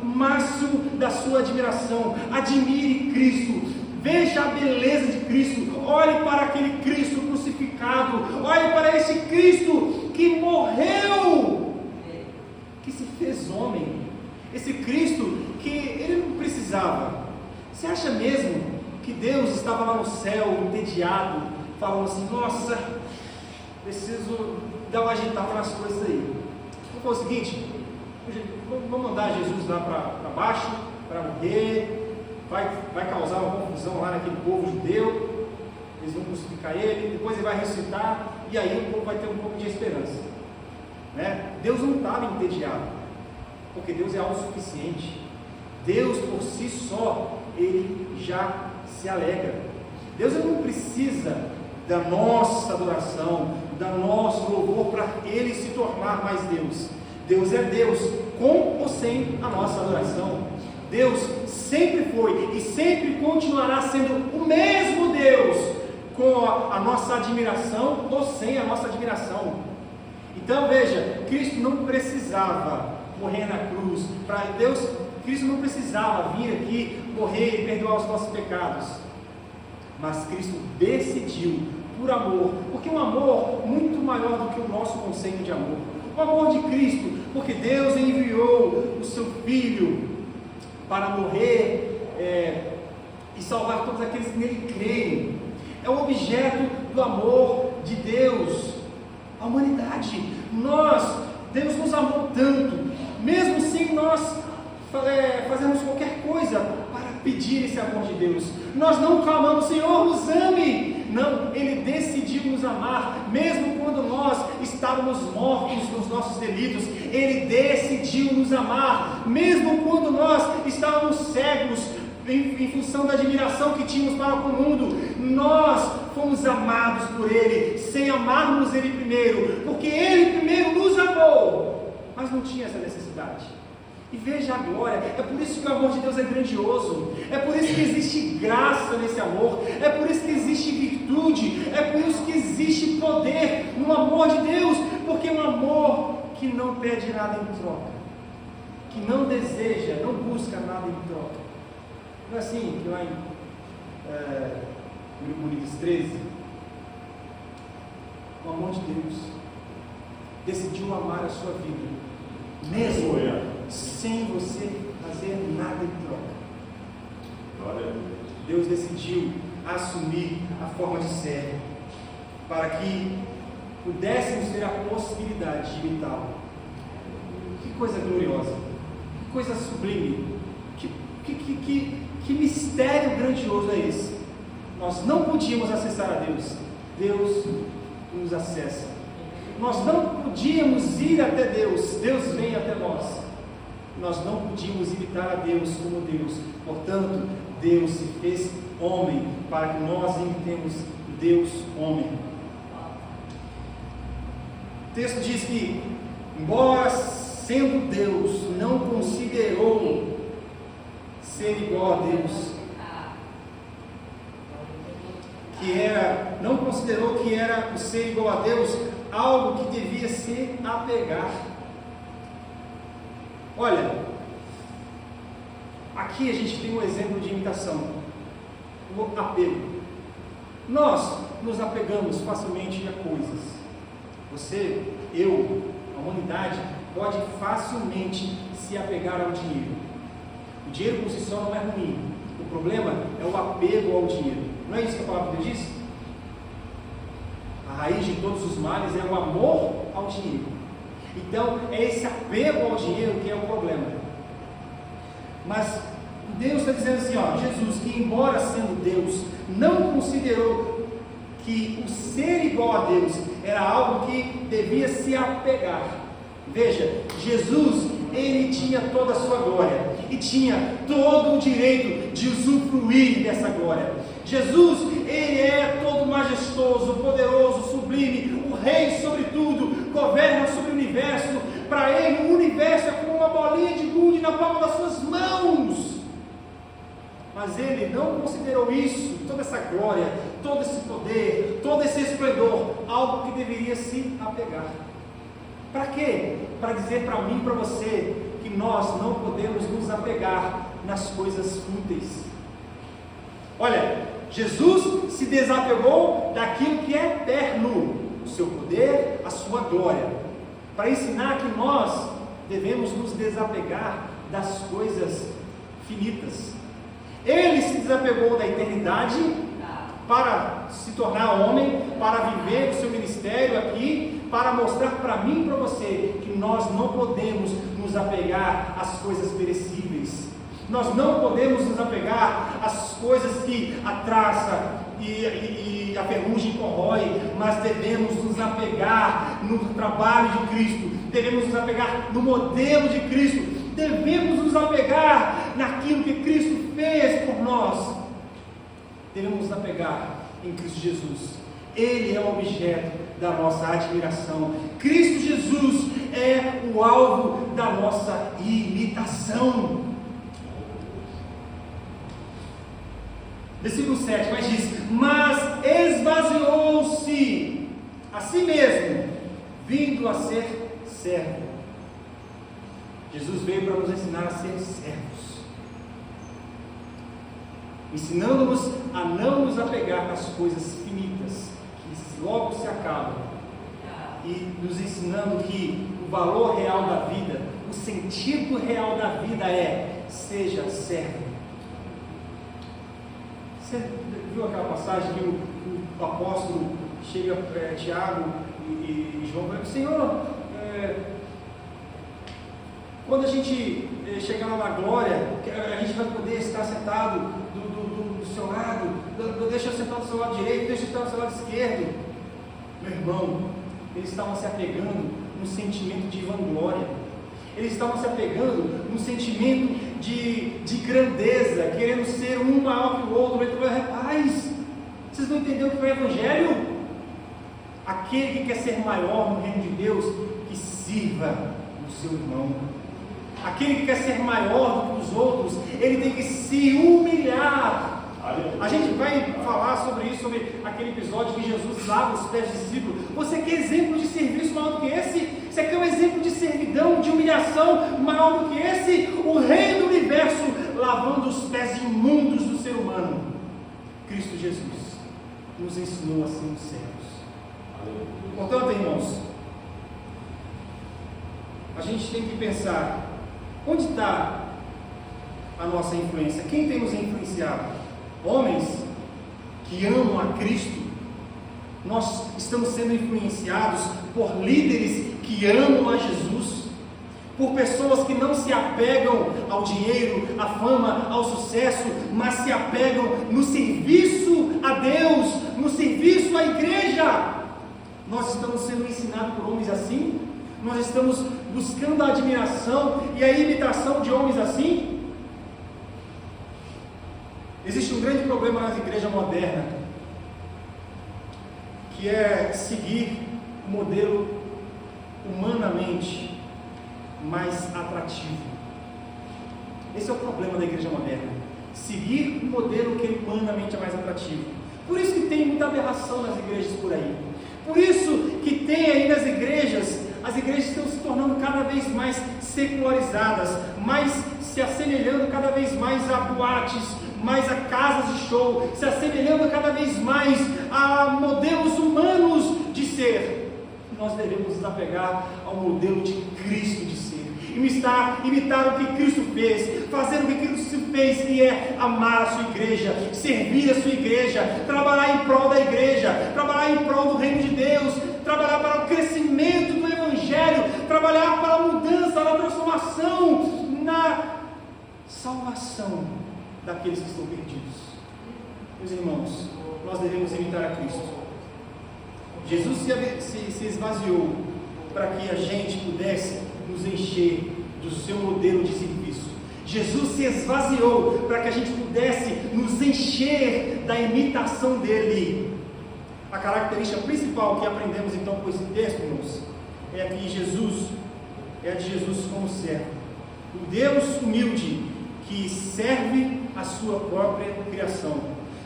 o máximo da sua admiração. Admire Cristo, veja a beleza de Cristo, olhe para aquele Cristo crucificado, olhe para esse Cristo que morreu, que se fez homem, esse Cristo que Ele não precisava. Você acha mesmo que Deus estava lá no céu, entediado, falando assim: nossa, preciso dar uma agitada nas coisas aí. Vamos fazer o seguinte: vamos mandar Jesus lá para baixo, para morrer, vai causar uma confusão lá naquele povo judeu, eles vão crucificar ele, depois ele vai ressuscitar, e aí o povo vai ter um pouco de esperança, né? Deus não estava entediado, porque Deus é autossuficiente. Deus por si só, Ele já se alegra. Deus não precisa da nossa adoração, do nosso louvor para Ele se tornar mais Deus. Deus é Deus, com ou sem a nossa adoração. Deus sempre foi e sempre continuará sendo o mesmo Deus, com a nossa admiração ou sem a nossa admiração. Então veja, Cristo não precisava morrer na cruz para Deus. Cristo não precisava vir aqui, morrer e perdoar os nossos pecados, mas Cristo decidiu, por amor, porque um amor muito maior do que o nosso conceito de amor, o amor de Cristo, porque Deus enviou o seu Filho para morrer e salvar todos aqueles que nele creem. É o objeto do amor de Deus, a humanidade. Deus nos amou tanto, mesmo sem nós fazermos qualquer coisa para pedir esse amor de Deus. Nós não clamamos: Senhor, nos ame. Não, Ele decidiu nos amar, mesmo quando nós estávamos mortos nos nossos delitos, Ele decidiu nos amar, mesmo quando nós estávamos cegos em função da admiração que tínhamos para com o mundo, nós fomos amados por Ele, sem amarmos Ele primeiro, porque Ele primeiro nos amou, mas não tinha essa necessidade. E veja a glória, é por isso que o amor de Deus é grandioso, é por isso que existe graça nesse amor, é por isso que existe virtude, é por isso que existe poder no amor de Deus, porque é um amor que não pede nada em troca, que não deseja, não busca nada em troca. Não é assim que lá em Coríntios 13, o amor de Deus decidiu amar a sua vida, mesmo sem você fazer nada em troca. Deus decidiu assumir a forma de servo, para que pudéssemos ter a possibilidade de imitá-lo. Que coisa gloriosa, que coisa sublime, que mistério grandioso é esse? Nós não podíamos acessar a Deus, Deus nos acessa. Nós não podíamos ir até Deus, Deus vem até nós. Nós não podíamos imitar a Deus como Deus, portanto, Deus se fez homem, para que nós imitemos Deus homem. O texto diz que, embora sendo Deus, não considerou ser igual a Deus, não considerou que era o ser igual a Deus algo que devia se apegar. Olha, aqui a gente tem um exemplo de imitação, o apego. Nós nos apegamos facilmente a coisas. Você, eu, a humanidade pode facilmente se apegar ao dinheiro. O dinheiro por si só não é ruim. O problema é o apego ao dinheiro. Não é isso que a palavra de Deus diz? A raiz de todos os males é o amor ao dinheiro. Então, é esse apego ao dinheiro que é o problema. Mas Deus está dizendo assim, ó, Jesus, que embora sendo Deus, não considerou que o ser igual a Deus era algo que devia se apegar. Veja, Jesus, Ele tinha toda a sua glória e tinha todo o direito de usufruir dessa glória. Jesus, Ele é todo majestoso, poderoso, sublime, o Rei sobre tudo, governa sobre o universo. Para Ele, o universo é como uma bolinha de gude na palma das suas mãos. Mas Ele não considerou isso, toda essa glória, todo esse poder, todo esse esplendor, algo que deveria se apegar. Para quê? Para dizer para mim e para você que nós não podemos nos apegar nas coisas fúteis. Olha, Jesus se desapegou daquilo que é eterno, o seu poder, a sua glória, para ensinar que nós devemos nos desapegar das coisas finitas. Ele se desapegou da eternidade para se tornar homem, para viver o seu ministério aqui, para mostrar para mim e para você que nós não podemos nos apegar às coisas perecíveis. Nós não podemos nos apegar às coisas que a traça e a ferrugem corrói, mas devemos nos apegar no trabalho de Cristo, devemos nos apegar no modelo de Cristo, devemos nos apegar naquilo que Cristo fez por nós, devemos nos apegar em Cristo Jesus. Ele é o objeto da nossa admiração. Cristo Jesus é o alvo da nossa imitação. Versículo 7, mas diz: mas esvaziou-se a si mesmo, vindo a ser servo. Jesus veio para nos ensinar a ser servos, ensinando-nos a não nos apegar às coisas finitas, que logo se acabam, e nos ensinando que o valor real da vida, o sentido real da vida é: seja servo. Você viu aquela passagem que o apóstolo chega para Tiago e João e fala: Senhor, quando a gente chegar lá na glória, a gente vai poder estar sentado do seu lado, deixa eu sentar do seu lado direito, deixa eu sentar do seu lado esquerdo. Meu irmão, eles estavam se apegando num sentimento de vanglória. Eles estavam se apegando num sentimento de grandeza, querendo ser um maior que o outro. Ele falou: rapaz, vocês não entenderam o que é o Evangelho? Aquele que quer ser maior no reino de Deus, que sirva o seu irmão. Aquele que quer ser maior do que os outros, ele tem que se humilhar. A gente vai falar sobre isso, sobre aquele episódio que Jesus lava os pés dos discípulos. Você quer exemplo de serviço maior do que esse? Você quer um exemplo de servidão, de humilhação maior do que esse? O Rei do Universo lavando os pés imundos do ser humano. Cristo Jesus nos ensinou a sermos servos. Portanto, irmãos, a gente tem que pensar: onde está a nossa influência? Quem tem nos influenciado? Homens que amam a Cristo. Nós estamos sendo influenciados por líderes que amam a Jesus, por pessoas que não se apegam ao dinheiro, à fama, ao sucesso, mas se apegam no serviço a Deus, no serviço à igreja. Nós estamos sendo ensinados por homens assim? Nós estamos buscando a admiração e a imitação de homens assim? Existe um grande problema nas igrejas modernas, que é seguir o modelo humanamente mais atrativo. Esse é o problema da igreja moderna, seguir o modelo que humanamente é mais atrativo. Por isso que tem muita aberração nas igrejas por aí. Por isso que tem aí nas igrejas, as igrejas estão se tornando cada vez mais secularizadas, mais se assemelhando cada vez mais a boates, mais a casas de show, se assemelhando cada vez mais a modelos humanos de ser. Nós devemos nos apegar ao modelo de Cristo de ser, imitar o que Cristo fez, fazer o que Cristo fez, que é amar a sua igreja, servir a sua igreja, trabalhar em prol da igreja, trabalhar em prol do reino de Deus, trabalhar para o crescimento do Evangelho, trabalhar para a mudança, na transformação, na salvação daqueles que estão perdidos. Meus irmãos, nós devemos imitar a Cristo. Jesus se esvaziou para que a gente pudesse nos encher do seu modelo de serviço. Jesus se esvaziou para que a gente pudesse nos encher da imitação dele. A característica principal que aprendemos então com esse texto, irmãos, é a de Jesus como servo. O Deus humilde que serve a sua própria criação.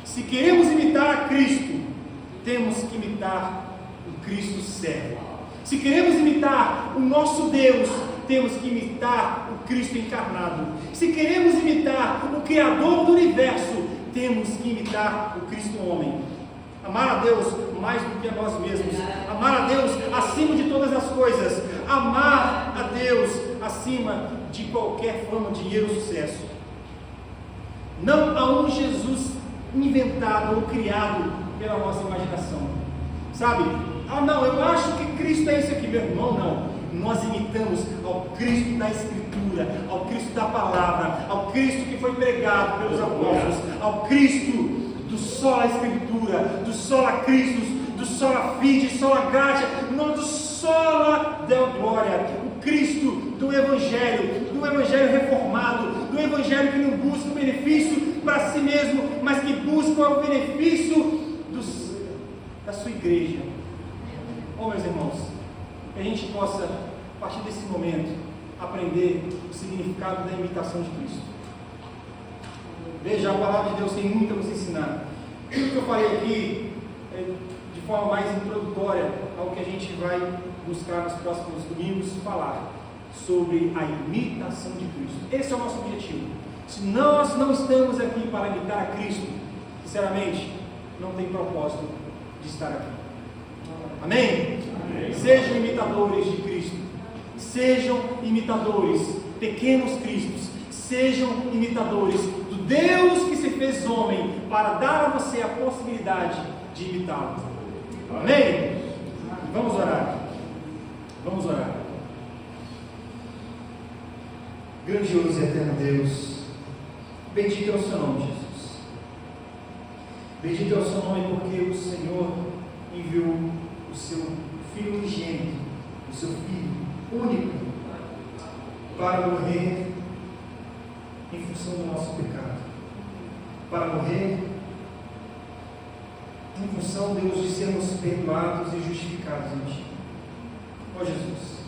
Se queremos imitar a Cristo, temos que imitar o Cristo servo. Se queremos imitar o nosso Deus, temos que imitar o Cristo encarnado. Se queremos imitar o Criador do Universo, temos que imitar o Cristo homem. Amar a Deus mais do que a nós mesmos. Amar a Deus acima de todas as coisas. Amar a Deus acima de qualquer fama, dinheiro ou sucesso. Não há um Jesus inventado ou criado pela nossa imaginação. Sabe? Não, eu acho que Cristo é isso aqui, meu irmão. Não. Nós imitamos ao Cristo da Escritura, ao Cristo da Palavra, ao Cristo que foi pregado pelos apóstolos, ao Cristo do sola Escritura, do sola Christus, do sola Fide, sola Gratia, não do sola Deo Glória, o Cristo do Evangelho reformado, do Evangelho que não busca o benefício para si mesmo, mas que busca o benefício da sua igreja. Meus irmãos, que a gente possa, a partir desse momento, aprender o significado da imitação de Cristo. Veja, a palavra de Deus tem muito a nos ensinar. Tudo que eu falei aqui é de forma mais introdutória ao que a gente vai buscar nos próximos domingos falar sobre a imitação de Cristo. Esse é o nosso objetivo. Se nós não estamos aqui para imitar a Cristo, sinceramente, não tem propósito de estar aqui. Amém? Amém. Sejam imitadores de Cristo. Sejam imitadores, pequenos cristos. Sejam imitadores do Deus que se fez homem para dar a você a possibilidade de imitá-lo. Amém? Vamos orar. Vamos orar. Grandioso e eterno Deus, bendito é o seu nome, Jesus. Bendito é o seu nome porque o Senhor enviou o seu Filho unigênito para morrer, em função, Deus, de sermos perdoados e justificados em Ti. Ó Jesus,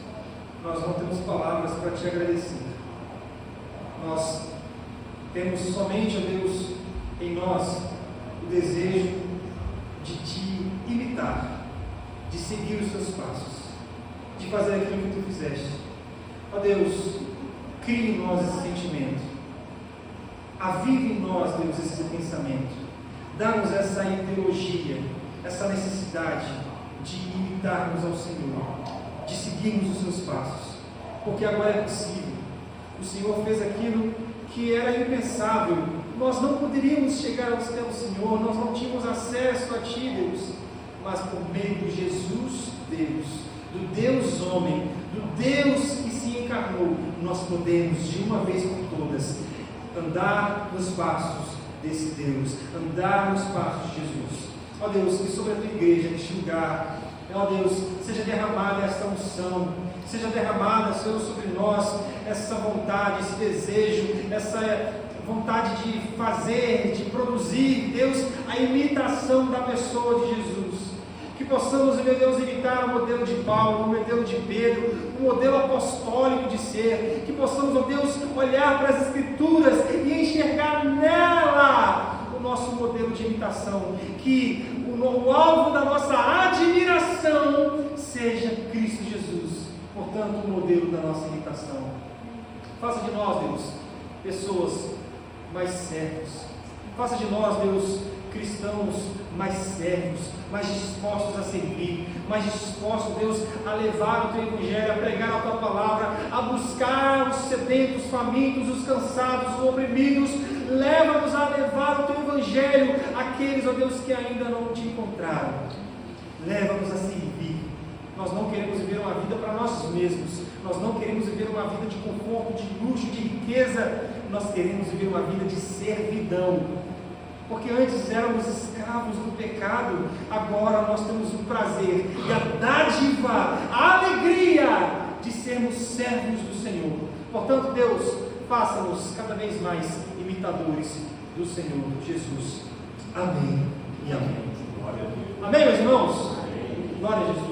nós não temos palavras para Te agradecer. Nós temos somente, ó Deus, em nós o desejo de Te imitar, de seguir os Teus passos, de fazer aquilo que Tu fizeste. Ó Deus, crie em nós esse sentimento, avive em nós, Deus, esse pensamento, dá-nos essa ideologia, essa necessidade de imitarmos ao Senhor, de seguirmos os Seus passos, porque agora é possível. O Senhor fez aquilo que era impensável. Nós não poderíamos chegar até o Senhor, nós não tínhamos acesso a Ti, Deus, mas por meio de Jesus, Deus, do Deus homem, do Deus que se encarnou, nós podemos, de uma vez por todas, andar nos passos desse Deus, andar nos passos de Jesus. Ó Deus, que sobre a Tua igreja, neste lugar, ó Deus, seja derramada esta unção, seja derramada, Senhor, sobre nós essa vontade, esse desejo, essa vontade de fazer, de produzir, Deus, a imitação da pessoa de Jesus. Que possamos, meu Deus, imitar o modelo de Paulo, o modelo de Pedro, o modelo apostólico de ser. Que possamos, ó Deus, olhar para as Escrituras e enxergar nela o nosso modelo de imitação. Que o alvo da nossa admiração seja Cristo Jesus. Portanto, o modelo da nossa imitação. Faça de nós, Deus, pessoas mais certas. Faça de nós, Deus, cristãos mais servos, mais dispostos a servir, mais dispostos, Deus, a levar o Teu Evangelho, a pregar a Tua palavra, a buscar os sedentos, famintos, os cansados, os oprimidos. Leva-nos a levar o Teu Evangelho àqueles, ó Deus, que ainda não Te encontraram. Leva-nos a servir. Nós não queremos viver uma vida para nós mesmos, nós não queremos viver uma vida de conforto, de luxo, de riqueza. Nós queremos viver uma vida de servidão, porque antes éramos escravos do pecado, agora nós temos o prazer e a dádiva, a alegria de sermos servos do Senhor. Portanto, Deus, faça-nos cada vez mais imitadores do Senhor Jesus. Amém e amém. Amém, meus irmãos? Glória a Jesus.